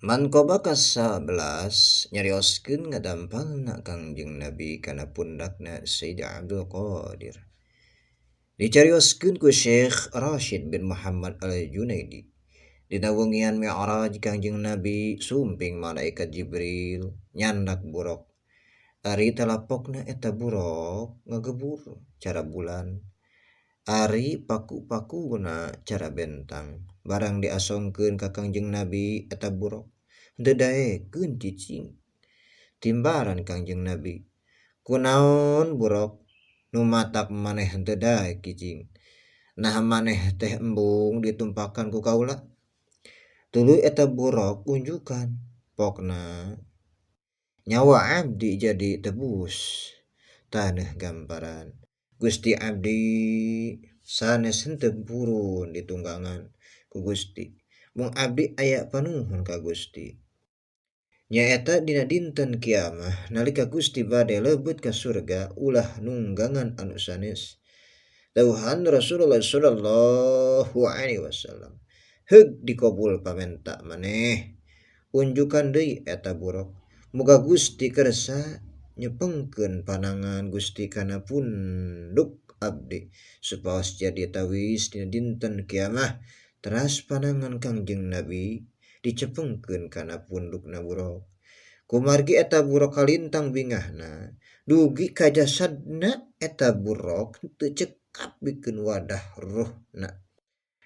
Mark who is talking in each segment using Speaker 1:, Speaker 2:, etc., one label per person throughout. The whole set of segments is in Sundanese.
Speaker 1: Mankoba ka-11 nyarioskeun ngadampalna Kangjeng Nabi kana pundakna Sayyid Abdul Qadir. Dicarioskeun ku Syekh Rashid bin Muhammad Al-Junaidi. Dina wengian Mi'raj Kangjeng Nabi sumping malaikat Jibril nyandak burok. Ari talapokna eta burok ngagebur cara bulan. Ari paku-pakuna cara bentang. Barang diasongkeun ka Kangjeng Nabi eta burok. Henteu daekeun cicing. Timbaran Kangjeng Nabi. Kunaon burok nu matak maneh henteu daek cicing. Nah maneh teh embung ditumpakan ku kaula. Tuluy eta burok unjukan. Pokna nyawa abdi jadi tebus. Taneuh gamparan. Gusti abdi sanes henteu purun ditunggangan ku Gusti. Mung abdi aya panuhun ka Gusti. Nyaeta dina dinten kiamah nalika Gusti bade leubet ka surga ulah nunggangan anu sanes. Dawuhan Rasulullah sallallahu alaihi wasallam. Heug dikabul pamenta maneh. Unjukan deui eta burok. Muga Gusti kersa nyepengkeun panangan Gusti kana punduk abdi supaos jadi tawis dina dinten kiamah teras panangan Kangjeng Nabi dicepengkeun kana pundukna burok. Kumargi eta burok kalintang bingahna dugi ka jasadna eta burok teu cekap pikeun wadah ruhna.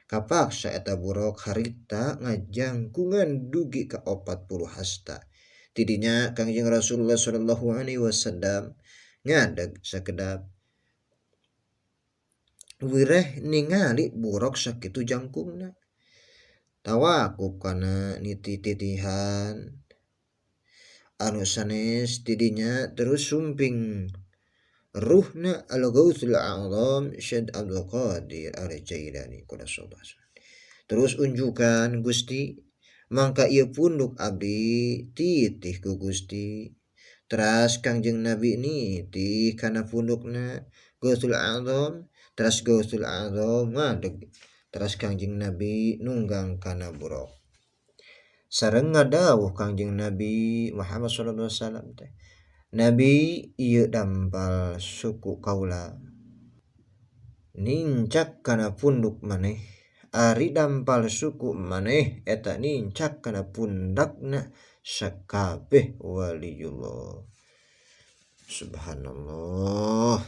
Speaker 1: Kapaksa eta burok harita ngajangkungan dugi ka 40 hasta. Tidinya Kangjeng Rasulullah sallallahu alaihi wasallam ngadeg sakedap wireh ningali burok sakitu jangkungna. Tawakub kana nitih-titihan anu sanes tidinya terus sumping ruhna al-Ghausul A'zam Syed Abdul Qadir Al-Jailani Quddasallahu sirruh. Terus unjukan Gusti mangka ieu punduk abdi titih ku Gusti. Teras Kangjeng Nabi nitih kana pundukna Ghausul A'zam. Teras Ghausul A'zam ngadeg. Teras Kangjeng Nabi nunggang kana burok. Sareng ngadawuh Kangjeng Nabi Muhammad sallallahu alaihi wasallam teh. Nabi ieu dampal suku kaula. Nincak kana punduk maneh. Ari dampal suku maneh eta nincak kana pundakna sakabeh waliullah. Subhanallah.